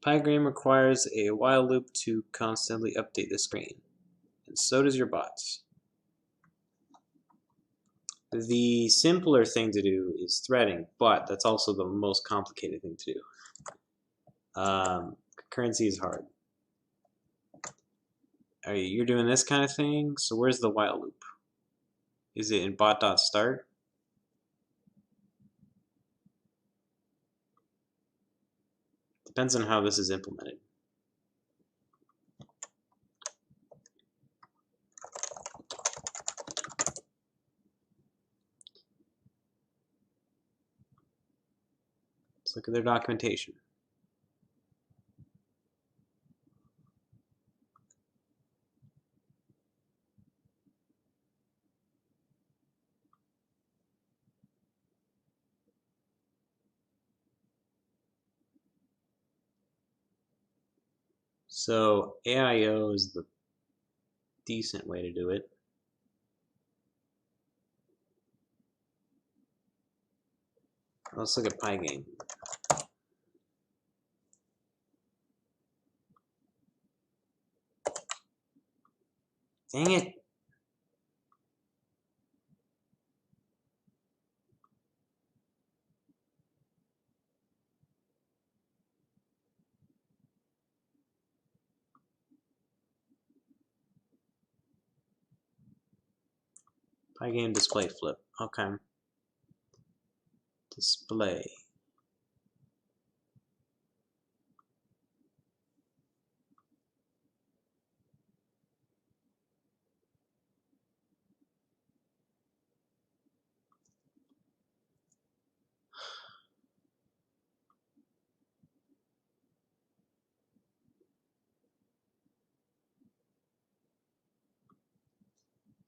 Pygame requires a while loop to constantly update the screen, and so does your bots. The simpler thing to do is threading, but that's also the most complicated thing to do. Concurrency is hard. You're doing this kind of thing, so where's the while loop? Is it in bot.start? Depends on how this is implemented. Let's look at their documentation. So AIO is the decent way to do it. Let's look at Pygame. Dang it! Pygame display flip. Okay. Display.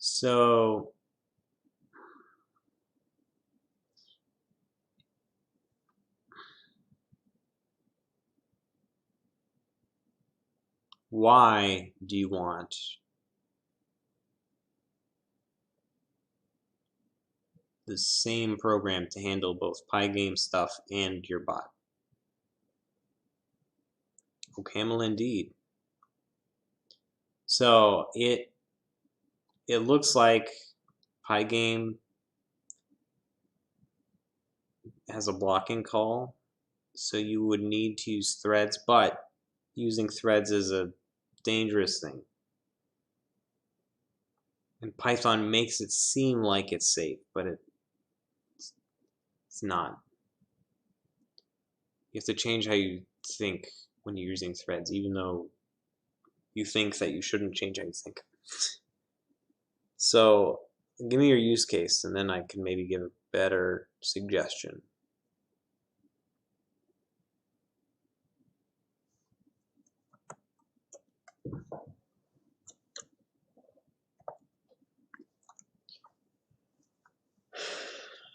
So why do you want the same program to handle both Pygame stuff and your bot? OCaml indeed. So it looks like Pygame has a blocking call, so you would need to use threads, but using threads is a dangerous thing. And Python makes it seem like it's safe, but it's not. You have to change how you think when you're using threads, even though you think that you shouldn't change how you think. So give me your use case, and then I can maybe give a better suggestion.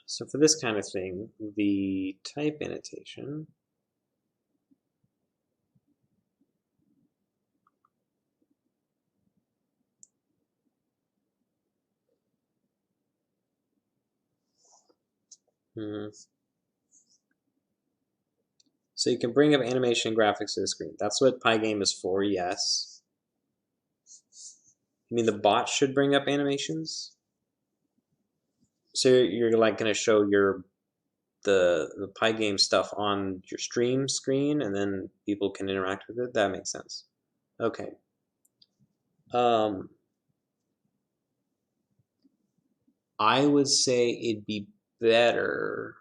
So for this kind of thing, the type annotation So you can bring up animation and graphics to the screen. That's what Pygame is for, yes. You mean the bot should bring up animations? So you're like going to show the Pygame stuff on your stream screen, and then people can interact with it? That makes sense. Okay. I would say it'd be better.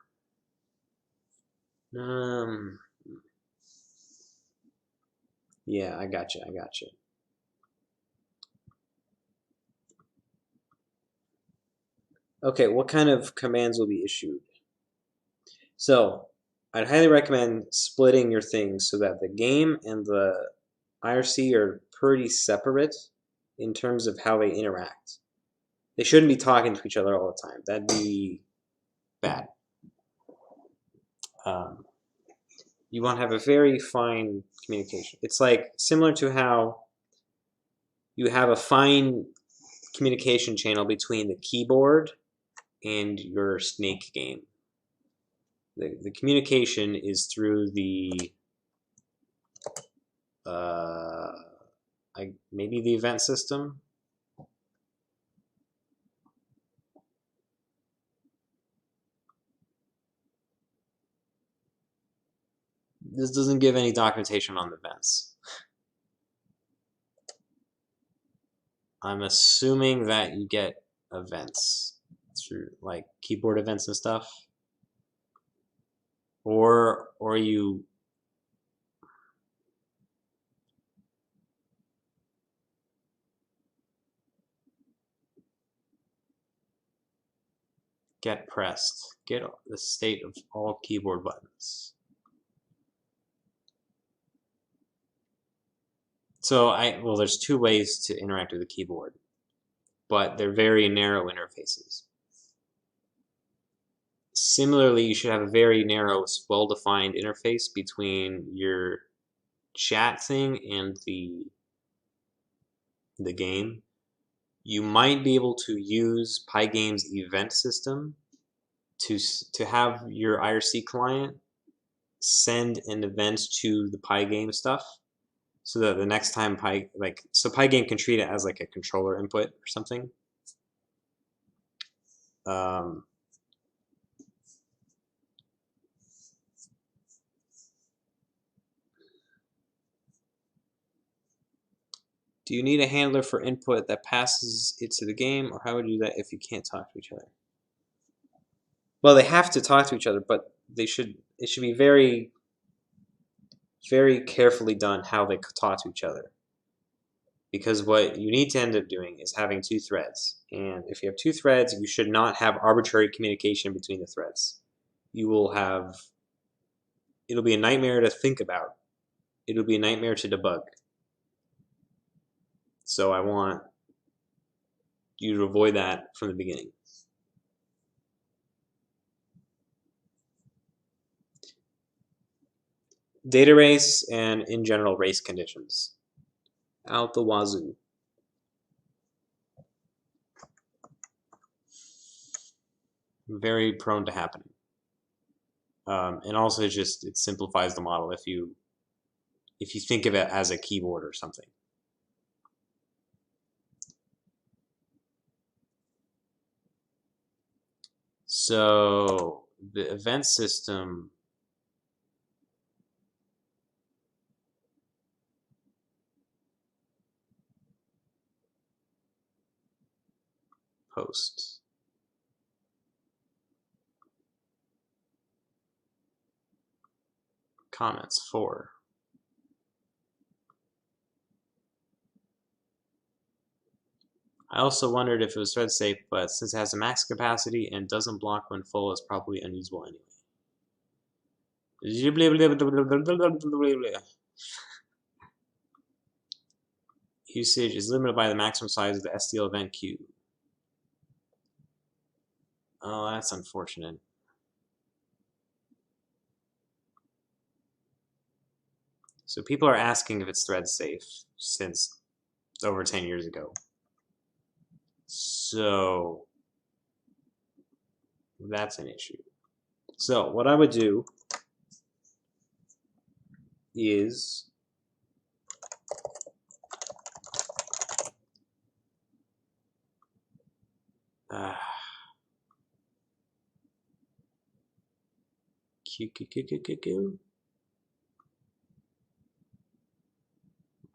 Yeah, I got you. Okay, what kind of commands will be issued? So I'd highly recommend splitting your things so that the game and the IRC are pretty separate in terms of how they interact. They shouldn't be talking to each other all the time. That'd be bad. You want to have a very fine communication. It's like similar to how you have a fine communication channel between the keyboard and your Snake game. The communication is through the maybe the event system. This doesn't give any documentation on the events. I'm assuming that you get events through like keyboard events and stuff, or you get pressed. Get the state of all keyboard buttons. So well, there's two ways to interact with the keyboard, but they're very narrow interfaces. Similarly, you should have a very narrow, well-defined interface between your chat thing and the game. You might be able to use Pygame's event system to have your IRC client send an event to the Pygame stuff, so that the next time Pygame can treat it as like a controller input or something. Do you need a handler for input that passes it to the game, or how would you do that if you can't talk to each other? Well, they have to talk to each other, but it should be very, very carefully done how they talk to each other. Because what you need to end up doing is having two threads. And if you have two threads, you should not have arbitrary communication between the threads. It'll be a nightmare to think about. It'll be a nightmare to debug. So I want you to avoid that from the beginning. Data race and, in general, race conditions. Out the wazoo. Very prone to happening. And also it simplifies the model if you think of it as a keyboard or something. So the event system post. Comments 4. I also wondered if it was thread safe, but since it has a max capacity and doesn't block when full, it's probably unusable anyway. Usage is limited by the maximum size of the STL event queue. Oh, that's unfortunate. So people are asking if it's thread safe since over 10 years ago. So that's an issue. So what I would do is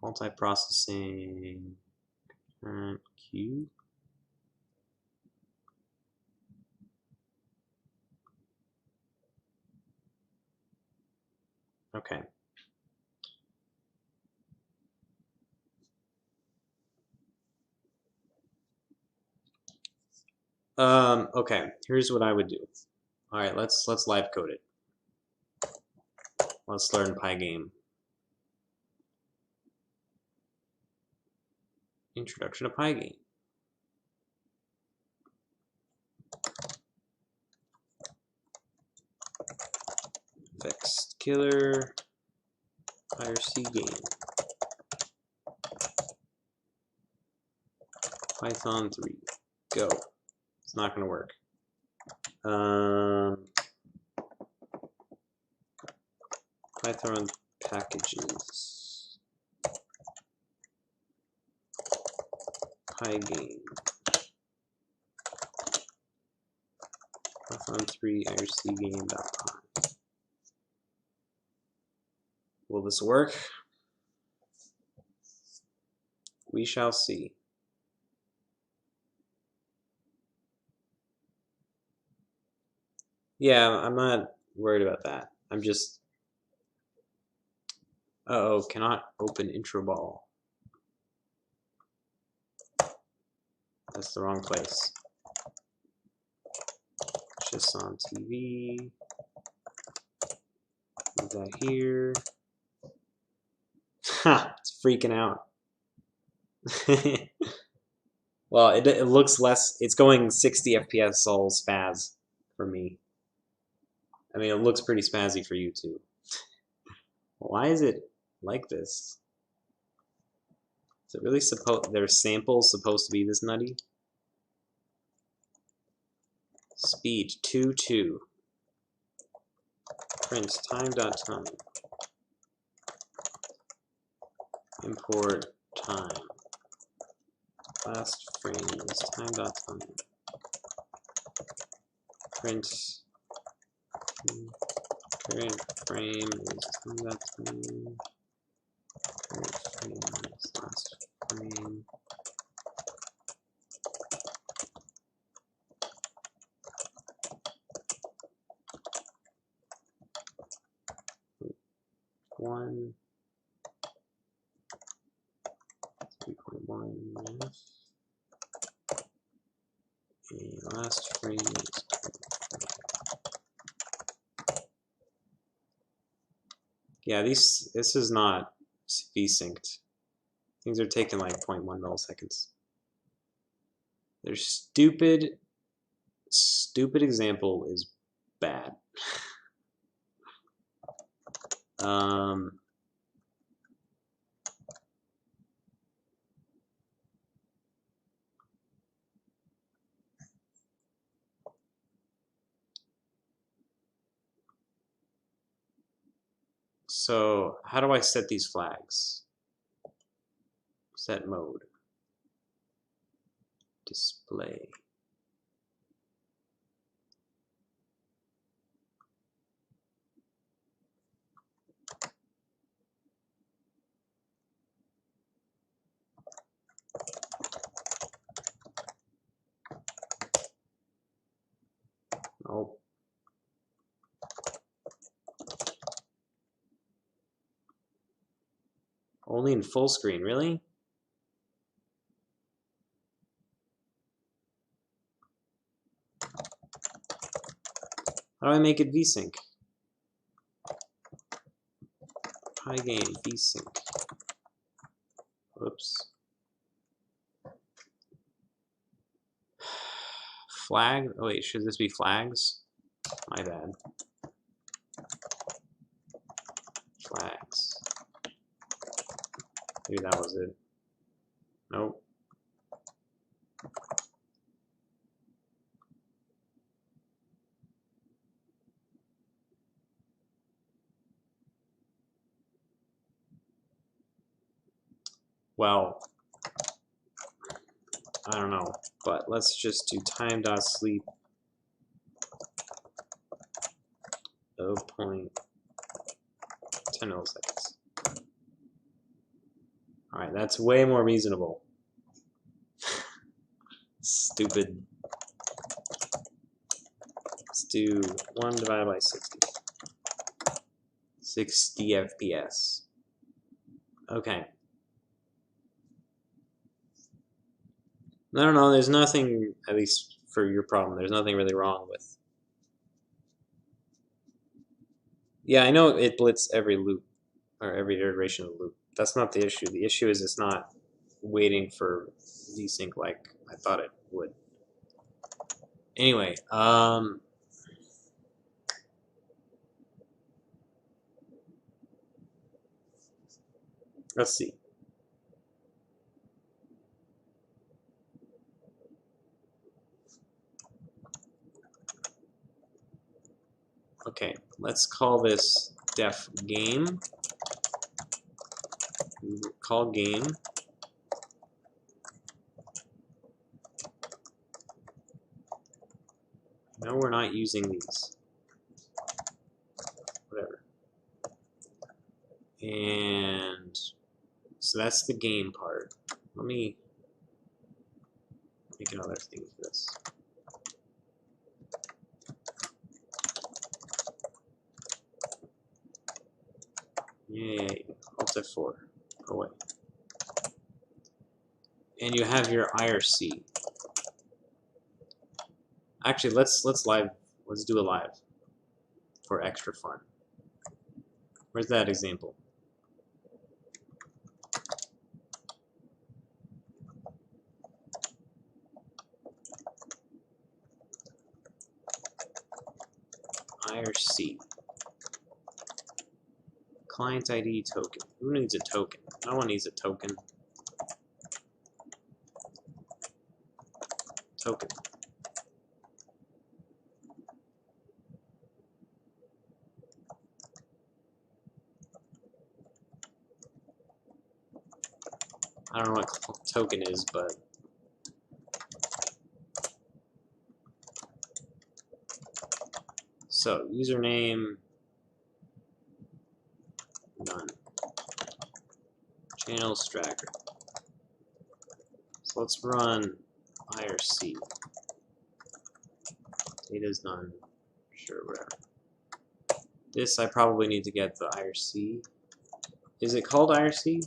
multiprocessing current queue. Okay. Okay, here's what I would do. All right, let's live code it. Let's learn Pygame. Introduction to Pygame. Vex killer IRC game. Python 3. Go. It's not going to work. Python packages. Pygame. Python3 ircgame.py. Will this work? We shall see. Yeah, I'm not worried about that. I'm just... Uh-oh, cannot open intro ball. That's the wrong place. Just on TV. Move that here. Ha! It's freaking out. Well, it looks less... It's going 60 FPS all spaz for me. I mean, it looks pretty spazzy for you too. Why is it like this? Is it really supposed... Their samples supposed to be this nutty? Speed 2.2. Print time.time. Import time. Last frame is time.time. Print current frame is time.time. Current frame is last frame. One 3.1 and last frame is yeah, this is not v-synced. Things are taking like 0.1 milliseconds. Their stupid example is bad. So how do I set these flags? Set mode. Display. Nope. Only in full screen, really? How do I make it VSync? Pygame VSync. Whoops. Flag? Oh wait, should this be flags? My bad. Flags. Maybe that was it. Nope. Well, I don't know, but let's just do time.sleep 0.10 milliseconds. Alright, that's way more reasonable. Stupid. Let's do 1 divided by 60. 60 FPS. Okay. No, there's nothing, at least for your problem, there's nothing really wrong with. Yeah, I know it blitz every loop, or every iteration of the loop. That's not the issue. The issue is it's not waiting for VSync like I thought it would. Anyway, let's see. Okay, let's call this def game. Call game. we're not using these. Whatever. And so that's the game part. Let me make another thing for this. Yay, Alt F4, go away. And you have your IRC. Actually, let's do a live for extra fun. Where's that example? IRC. Client ID token. Who needs a token? No one needs a token. Token. I don't know what token is, but so username none. Channels tracker. So let's run IRC. Data's none. Sure, whatever. This I probably need to get the IRC. Is it called IRC?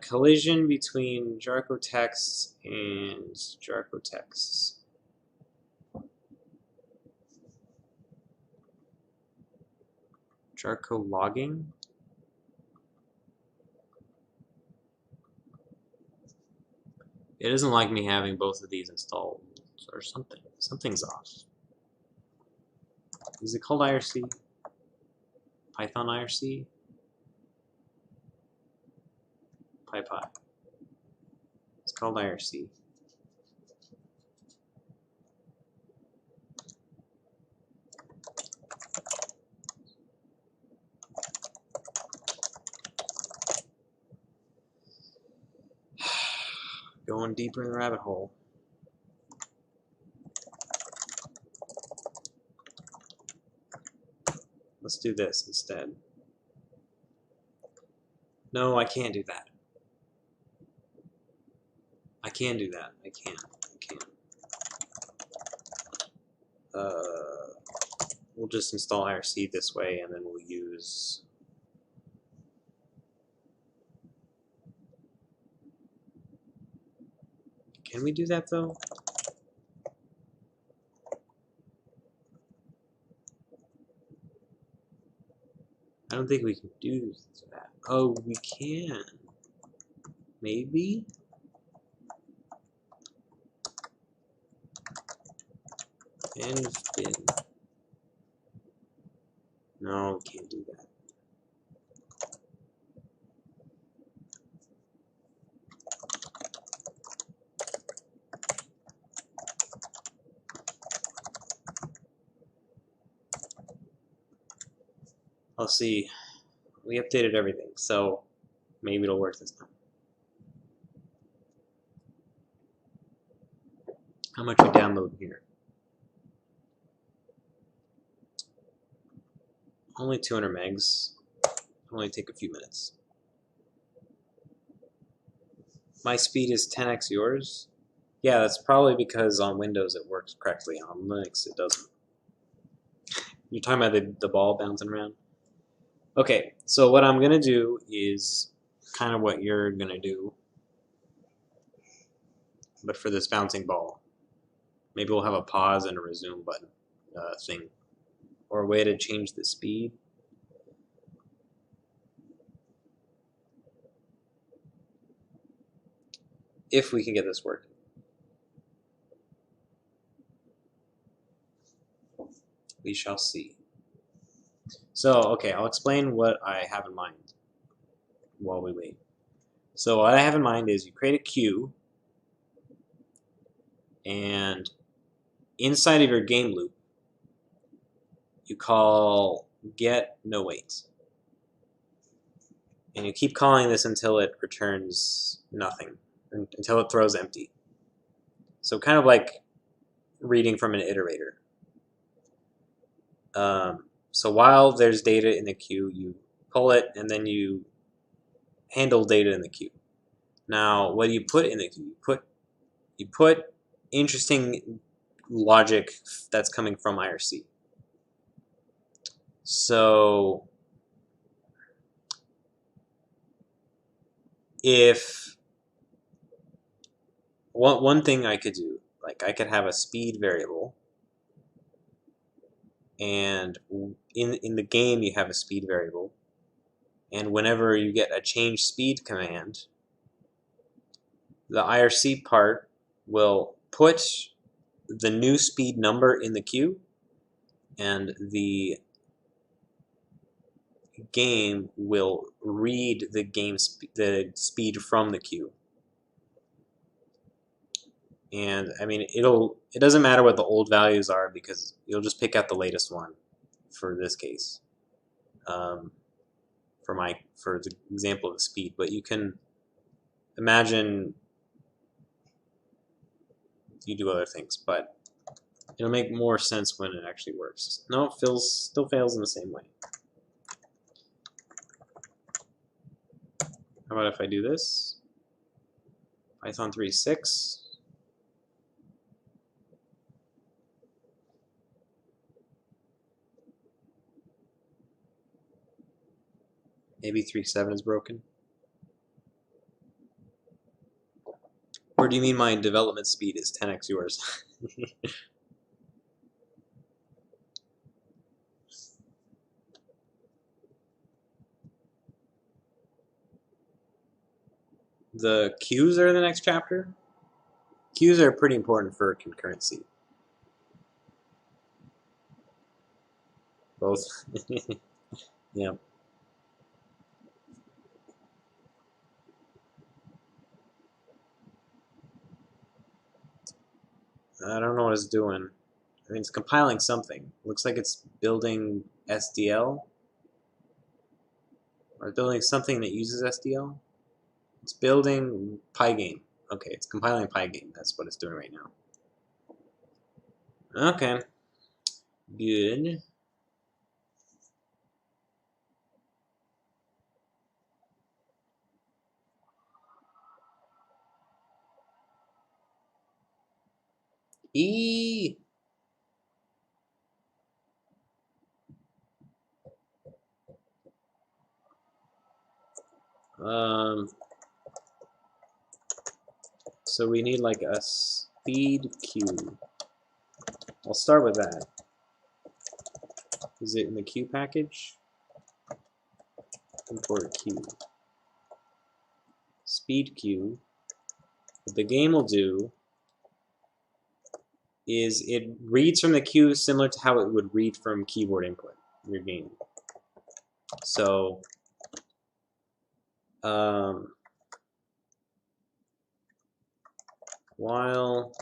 Collision between Jarko text and Jarko text. Jarko logging. It doesn't like me having both of these installed or something. Something's off. Is it called IRC? Python IRC? PyPy. It's called IRC. Going deeper in the rabbit hole. Let's do this instead. No, I can't do that. I can do that. I can. We'll just install IRC this way, and then we'll use. Can we do that though? I don't think we can do that. Oh, we can. Maybe? Env bin. No, we can't do that. I'll see. We updated everything, so maybe it'll work this time. How much we download here? Only 200 megs. Only take a few minutes. My speed is 10x yours. Yeah, that's probably because on Windows it works correctly. On Linux it doesn't. You're talking about the ball bouncing around? Okay, so what I'm going to do is kind of what you're going to do, but for this bouncing ball. Maybe we'll have a pause and a resume button thing, or a way to change the speed. If we can get this working. We shall see. So, okay, I'll explain what I have in mind while we wait. So what I have in mind is you create a queue, and inside of your game loop, you call get no wait. And you keep calling this until it returns nothing, until it throws empty. So kind of like reading from an iterator. So while there's data in the queue, you pull it and then you handle data in the queue. Now, what do you put in the queue? You put interesting logic that's coming from IRC. So if one thing I could do, like I could have a speed variable, and in the game you have a speed variable, and whenever you get a change speed command, the IRC part will put the new speed number in the queue, and the game will read the speed from the queue. And I mean, it doesn't matter what the old values are because you'll just pick out the latest one for this case. For the example of the speed, but you can imagine you do other things, but it'll make more sense when it actually works. No, it still fails in the same way. How about if I do this? Python 3.6. Maybe 3.7 is broken. Or do you mean my development speed is 10x yours? The queues are the next chapter. Queues are pretty important for concurrency. Both. Yeah. I don't know what it's doing. I mean, it's compiling something. Looks like it's building SDL. Or building something that uses SDL. It's building Pygame. Okay, it's compiling Pygame. That's what it's doing right now. Okay. Good. E. So we need like a speed queue. I'll start with that. Is it in the queue package? Import queue. Speed queue. What the game will do is it reads from the queue similar to how it would read from keyboard input in your game. So while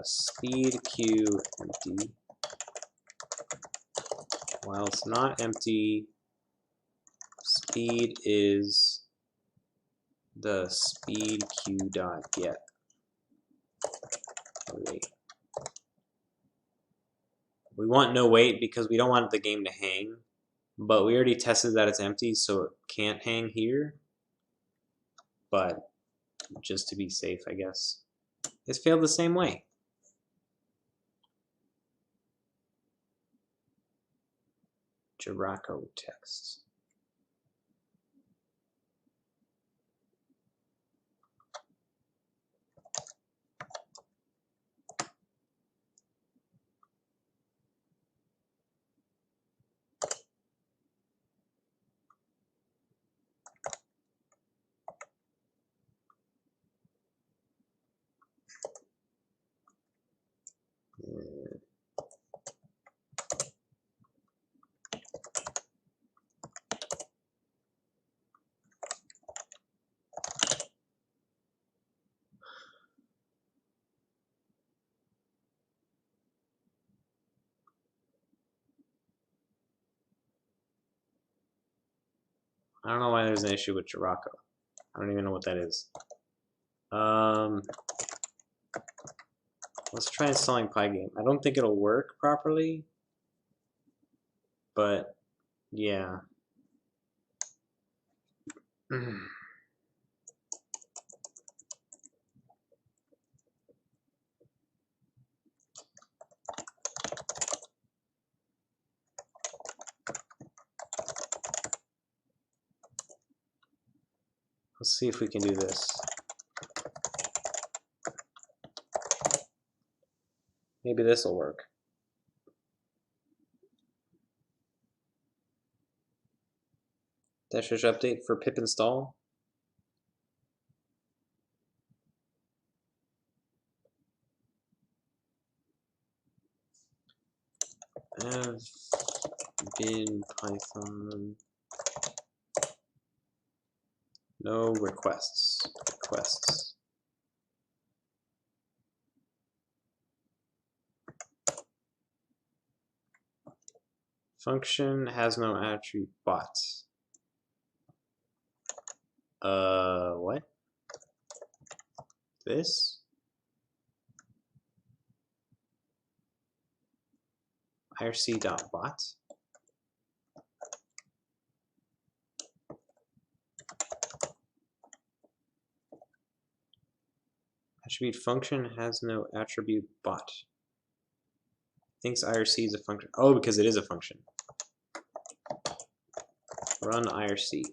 speed queue empty, while it's not empty, speed is the speed queue dot get. Wait. We want no wait because we don't want the game to hang, but we already tested that it's empty, so it can't hang here. But just to be safe, I guess. It's failed the same way. Jiraco text. I don't know why there's an issue with Jiraco. I don't even know what that is. Let's try installing Pygame. I don't think it'll work properly, but yeah. Let's see if we can do this. Maybe this will work. Dash update for pip install. Have been Python. No requests. Requests. Function has no attribute bot. What? This? IRC.bot? Attribute function has no attribute bot. Thinks IRC is a function. Oh, because it is a function. Run IRC.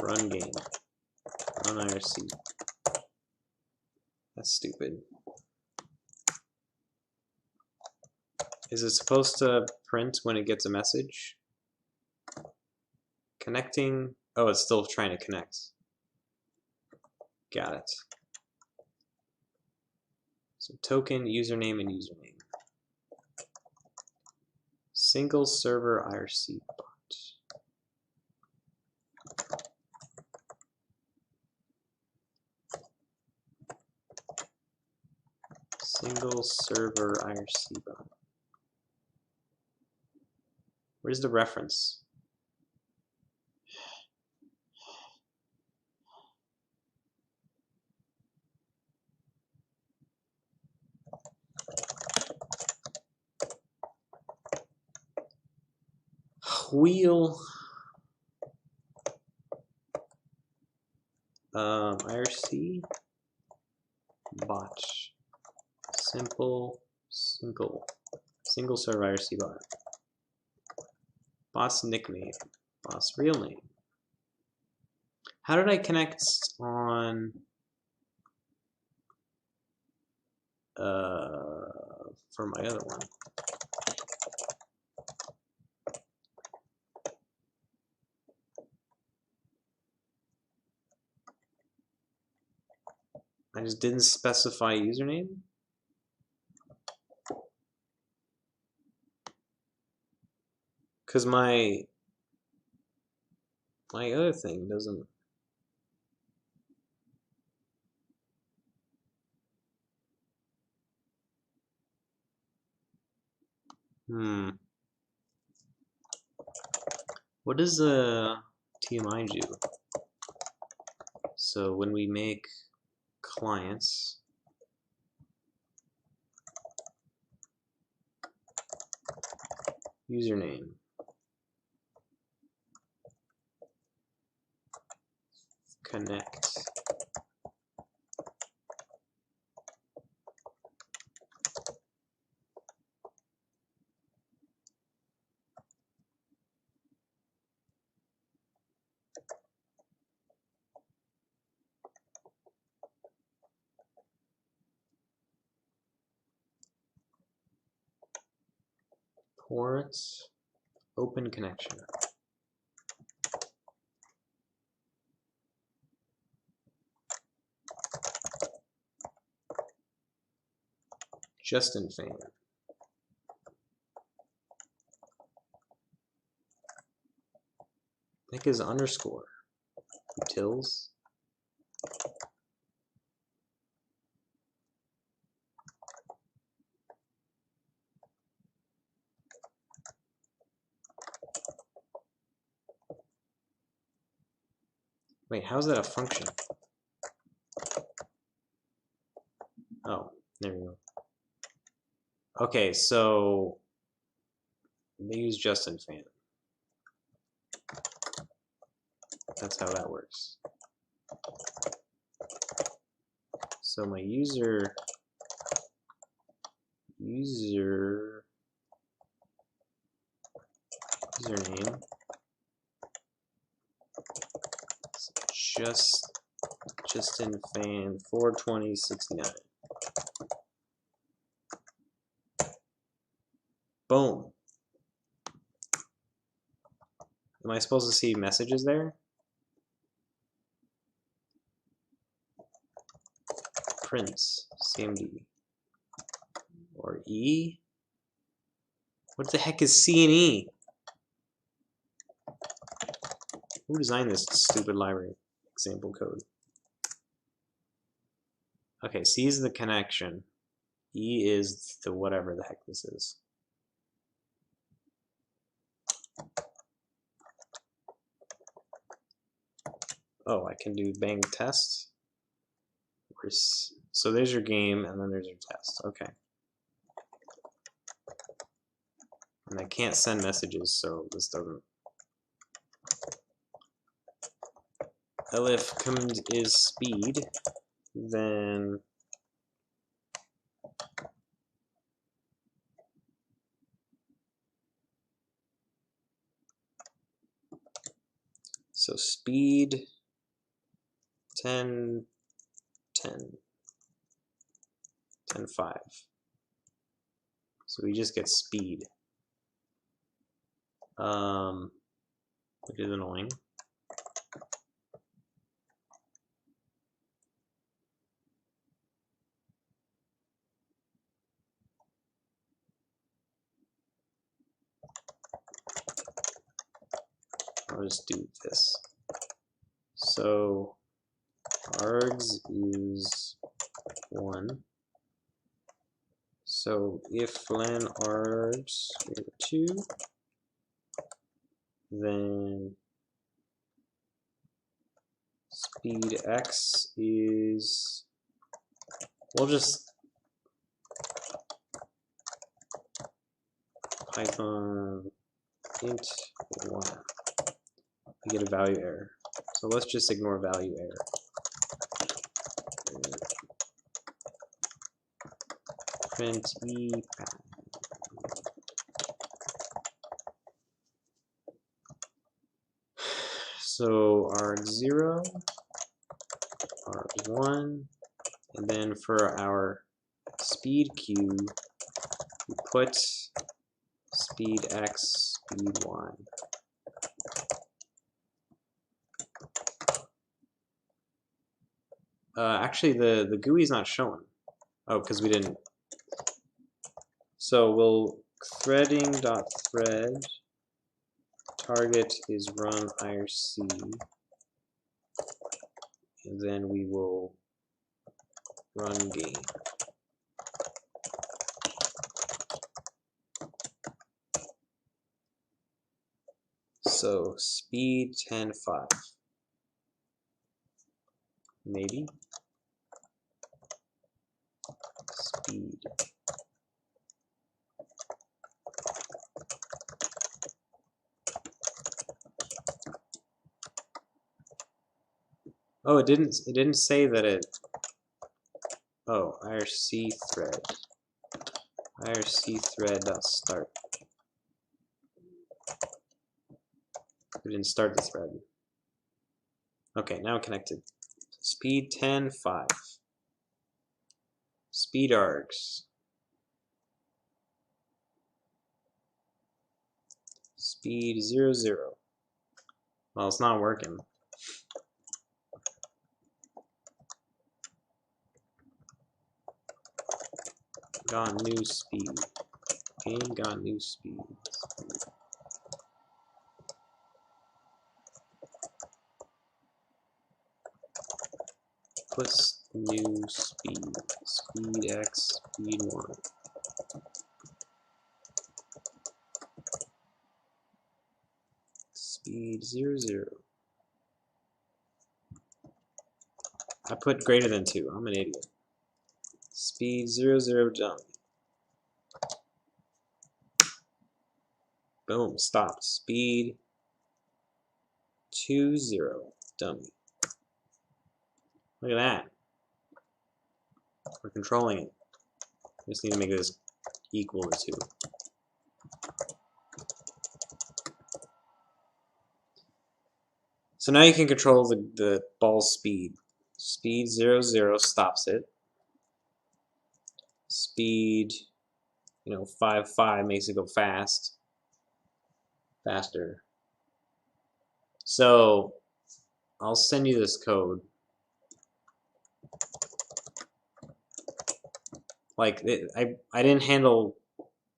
Run game. Run IRC. That's stupid. Is it supposed to print when it gets a message? Connecting. Oh, it's still trying to connect. Got it. So token, username, and username. Single server IRC bot. Single server IRC bot. Where's the reference? Wheel. IRC bot. Single server IRC bot. Boss nickname. Boss real name. How did I connect on for my other one? I just didn't specify username. Because my other thing doesn't. What does the TMI do? So when we make clients, username, connect, port, open connection. Justin fan. I think is underscore. Utils. Wait, how's that a function? Oh, there we go. Okay, so they use Justin Fan. That's how that works. So my username is Justin Fan 42069. Boom. Am I supposed to see messages there? Prince, CMD, or E? What the heck is C and E? Who designed this stupid library example code? Okay, C is the connection. E is the whatever the heck this is. Oh, I can do bang test. So there's your game, and then there's your test. Okay. And I can't send messages, so this doesn't. If command is speed, then so speed 10 10 10 5. So we just get speed, which is annoying. I'll just do this. So args is 1. So if len args 2, then speed x is, we'll just Python int 1. We get a value error. So let's just ignore value error. Print e path. So arg0, arg1, and then for our speed queue, we put speed x, speed y. Actually, the GUI is not showing. Oh, because we didn't. So we'll threading.thread target is run IRC, and then we will run game. So speed 10.5. Maybe. Speed. Oh, it didn't say that it. Oh, IRC thread. IRC thread.start. We didn't start the thread. Okay, now connected. Speed 10.5. Speed args. Speed 0.0. Well, it's not working. Got new speed. Game got new speed. Puts new speed. Speed x, speed 1. Speed 0.0. I put greater than 2. I'm an idiot. Speed 00 dummy. Boom, stopped. Speed 20 dummy. Look at that. We're controlling it. Just need to make this equal to 2. So now you can control the ball's speed. Speed 00 stops it. Speed, 5 makes it go faster. So I'll send you this code. Like I didn't handle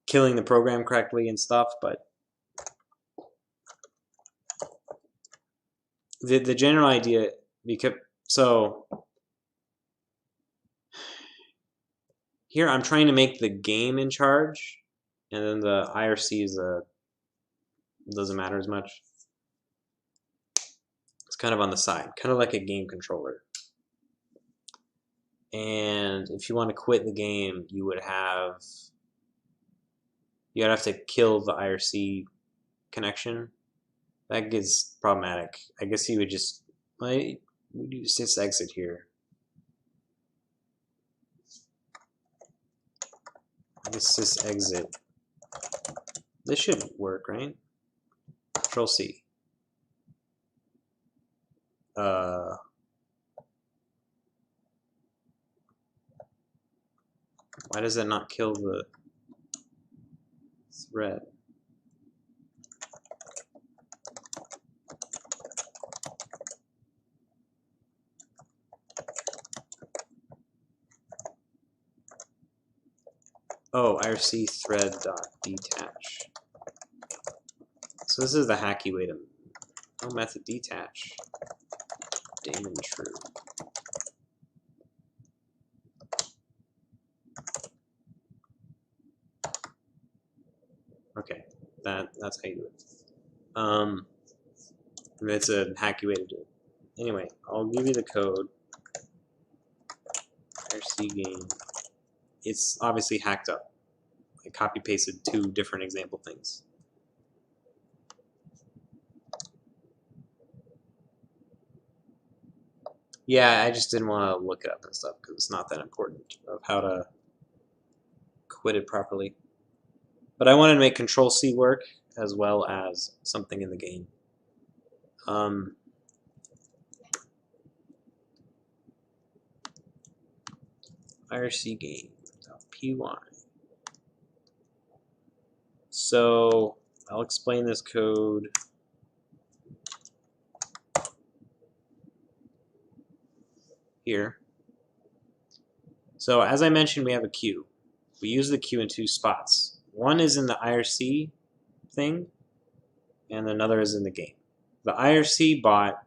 killing the program correctly and stuff, but the general idea, because so here I'm trying to make the game in charge, and then the IRC is doesn't matter as much. It's kind of on the side, kind of like a game controller. And if you want to quit the game, you'd have to kill the IRC connection. That gets problematic. I guess you would just we do sysexit here. I guess sysexit. This should work, right? Control C. Why does that not kill the thread? Oh, IRC thread dot detach. So this is the hacky way to method detach. Daemon true. Okay, that's how you do it. It's a hacky way to do it. Anyway, I'll give you the code. IRC game. It's obviously hacked up. I copy pasted 2 different example things. Yeah, I just didn't want to look it up and stuff because it's not that important of how to quit it properly. But I wanted to make Control C work as well as something in the game. IRC game.py. So I'll explain this code. Here. So as I mentioned, we have a queue. We use the queue in 2 spots. One is in the IRC thing, and another is in the game. The IRC bot,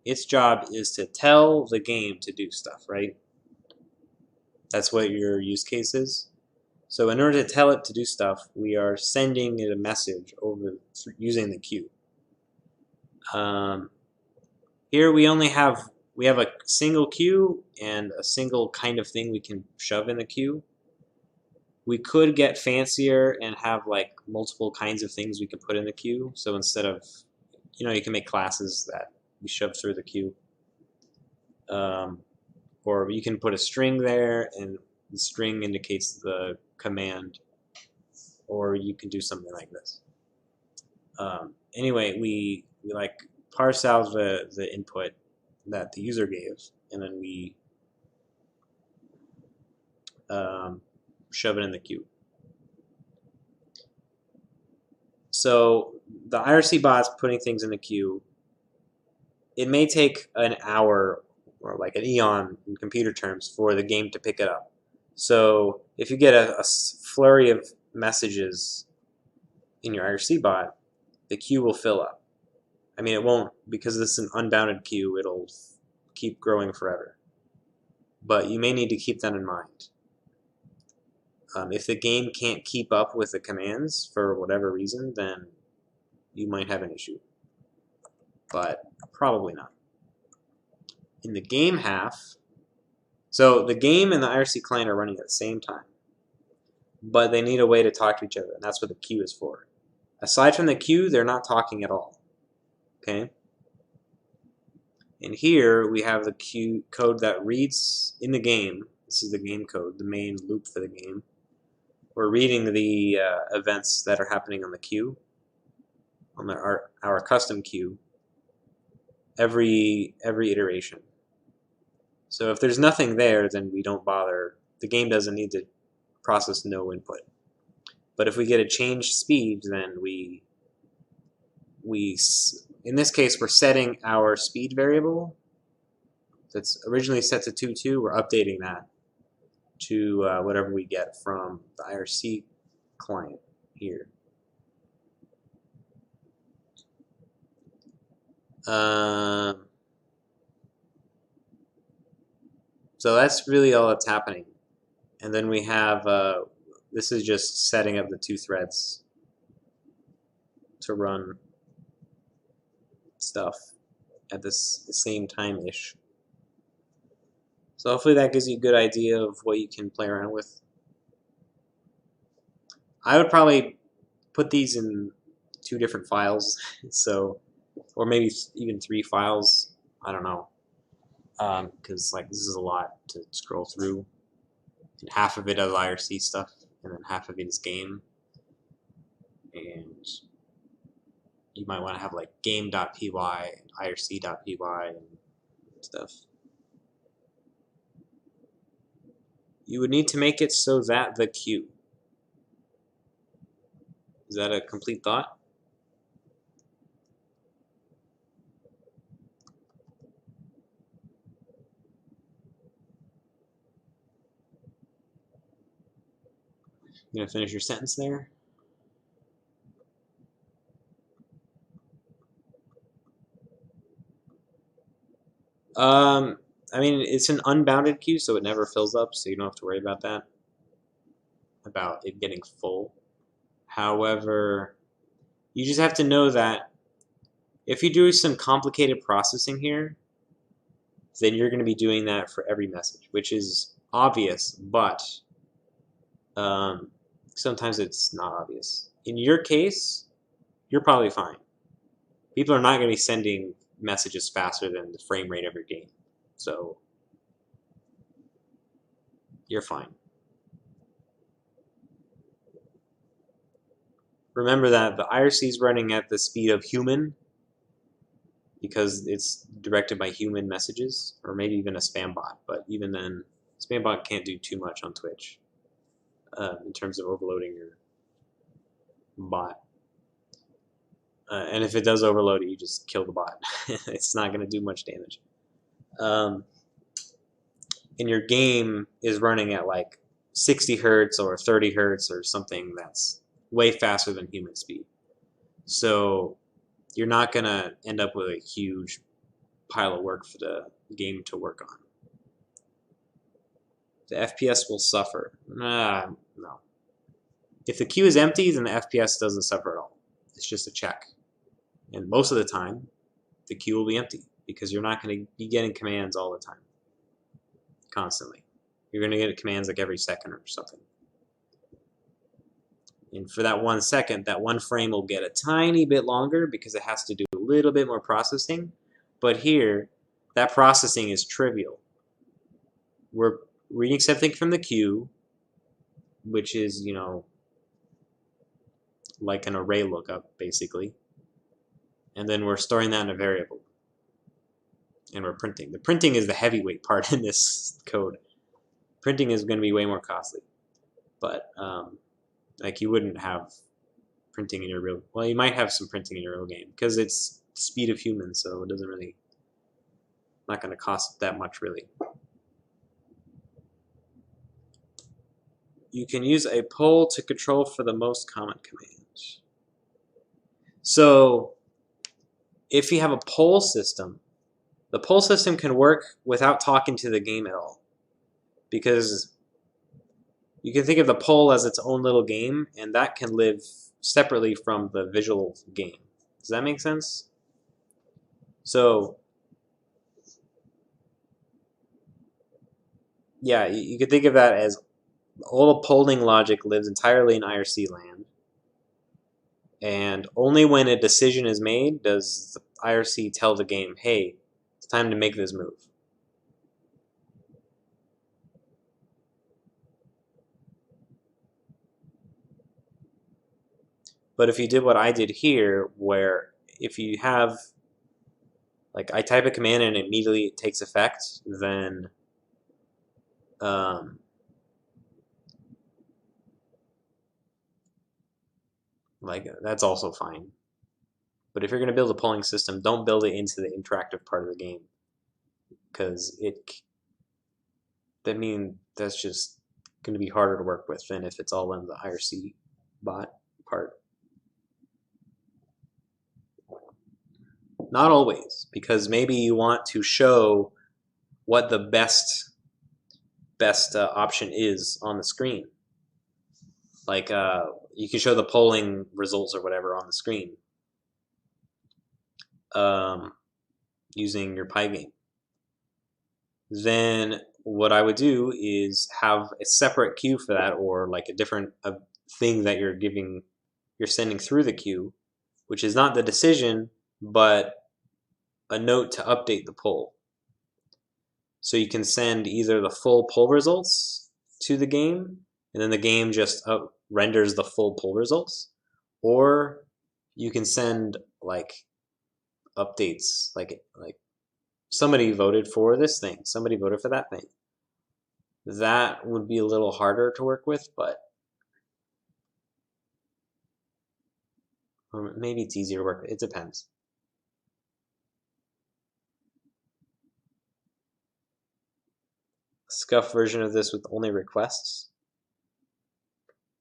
its job is to tell the game to do stuff, right? That's what your use case is. So in order to tell it to do stuff, we are sending it a message over using the queue. Here we only have a single queue and a single kind of thing we can shove in the queue. We could get fancier and have like multiple kinds of things we can put in the queue. So instead of, you can make classes that we shove through the queue. Or you can put a string there and the string indicates the command. Or you can do something like this. Anyway, we like parse out the input that the user gave, and then we shove it in the queue. So the IRC bot's putting things in the queue. It may take an hour or like an eon in computer terms for the game to pick it up. So if you get a flurry of messages in your IRC bot, the queue will fill up. I mean, it won't, because this is an unbounded queue, it'll keep growing forever. But you may need to keep that in mind. If the game can't keep up with the commands for whatever reason, then you might have an issue. But probably not. In the game half, So the game and the IRC client are running at the same time, but they need a way to talk to each other, and that's what the queue is for. Aside from the queue, they're not talking at all. Okay? And here we have the queue code that reads in the game. This is the game code, the main loop for the game. We're reading the events that are happening on the queue, on our custom queue, every iteration. So if there's nothing there, then we don't bother. The game doesn't need to process no input. But if we get a change speed, then we in this case, we're setting our speed variable that's originally set to 2.2. We're updating that to whatever we get from the IRC client here. So that's really all that's happening. And then we have, this is just setting up the two threads to run stuff at the same time-ish. So hopefully that gives you a good idea of what you can play around with. I would probably put these in 2 different files, so, or maybe even 3 files. I don't know, because like this is a lot to scroll through. And half of it is IRC stuff, and then half of it is game. And you might want to have like game.py and irc.py and stuff. You would need to make it so that the queue. Is that a complete thought? You gonna finish your sentence there? I mean, it's an unbounded queue, so it never fills up, so you don't have to worry about that, about it getting full. However, you just have to know that if you do some complicated processing here, then you're going to be doing that for every message, which is obvious, but sometimes it's not obvious. In your case, you're probably fine. People are not going to be sending messages faster than the frame rate of your game, so you're fine. Remember that the IRC is running at the speed of human because it's directed by human messages, or maybe even a spam bot, but even then, spam bot can't do too much on Twitch in terms of overloading your bot. And if it does overload it, you just kill the bot. It's not going to do much damage. And your game is running at like 60 hertz or 30 hertz or something that's way faster than human speed. So you're not going to end up with a huge pile of work for the game to work on. The FPS will suffer. No. If the queue is empty, then the FPS doesn't suffer at all. It's just a check. And most of the time, the queue will be empty because you're not going to be getting commands all the time, constantly. You're going to get commands like every second or something. And for that 1 second, that one frame will get a tiny bit longer because it has to do a little bit more processing. But here, that processing is trivial. We're reading something from the queue, which is, you know, like an array lookup, basically. And then we're storing that in a variable. And we're printing. The printing is the heavyweight part in this code. Printing is going to be way more costly. But, like, you wouldn't have printing in your real... Well, you might have some printing in your real game, because it's speed of humans, so it doesn't really... Not going to cost that much, really. You can use a poll to control for the most common command. So, if you have a poll system, the poll system can work without talking to the game at all. Because you can think of the poll as its own little game, and that can live separately from the visual game. Does that make sense? So, yeah, you could think of that as all the polling logic lives entirely in IRC land. And only when a decision is made does the IRC tell the game, hey, it's time to make this move. But if you did what I did here, where if you have, like, I type a command and immediately it takes effect, then like, that's also fine. But if you're going to build a polling system, don't build it into the interactive part of the game, because that's just going to be harder to work with than if it's all in the IRC bot part. Not always, because maybe you want to show what the best option is on the screen. Like you can show the polling results or whatever on the screen using your Pygame. Then what I would do is have a separate queue for that, or like a different thing that you're sending through the queue, which is not the decision, but a note to update the poll. So you can send either the full poll results to the game, and then the game just renders the full poll results, or you can send like updates, like somebody voted for this thing, somebody voted for that thing. That would be a little harder to work with, but or maybe it's easier to work with. It depends. Scuff version of this with only requests.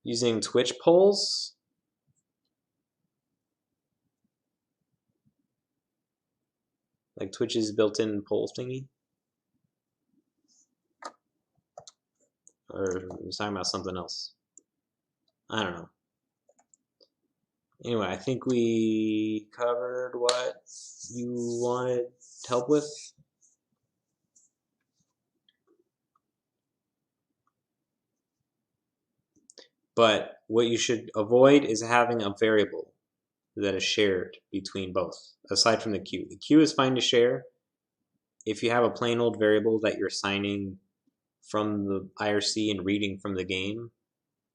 Using Twitch polls. Like Twitch's built-in poll thingy. Or was talking about something else. I don't know. Anyway, I think we covered what you wanted help with. But what you should avoid is having a variable that is shared between both, aside from the queue. The queue is fine to share. If you have a plain old variable that you're assigning from the IRC and reading from the game,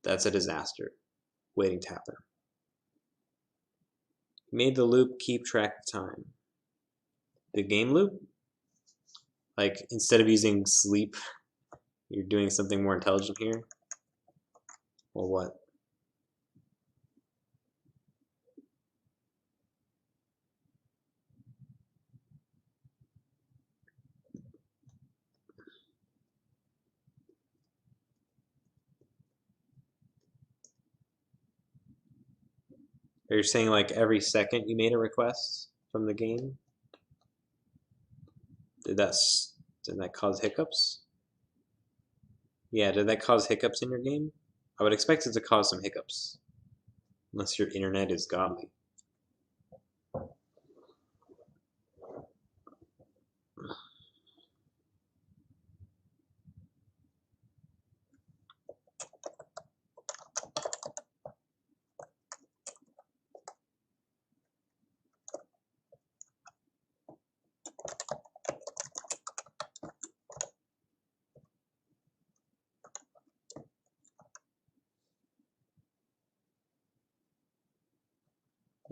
that's a disaster waiting to happen. Made the loop keep track of time. The game loop? Like, instead of using sleep, you're doing something more intelligent here? Or what? Are you saying like every second you made a request from the game? Did that cause hiccups? Yeah, did that cause hiccups in your game? I would expect it to cause some hiccups. Unless your internet is godly.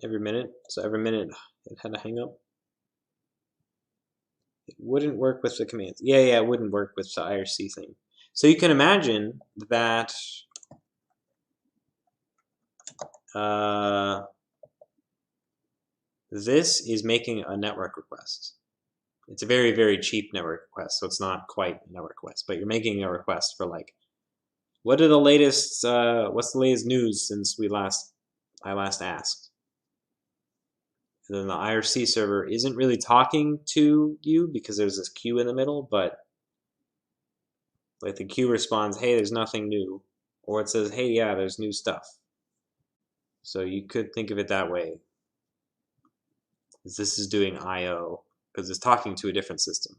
Every minute? So every minute it had to hang up? It wouldn't work with the commands. Yeah, it wouldn't work with the IRC thing. So you can imagine that this is making a network request. It's a very, very cheap network request, so it's not quite a network request, but you're making a request for like, what's the latest news since I last asked? And then the IRC server isn't really talking to you because there's this queue in the middle, but like the queue responds, hey, there's nothing new. Or it says, hey, yeah, there's new stuff. So you could think of it that way. This is doing I/O because it's talking to a different system.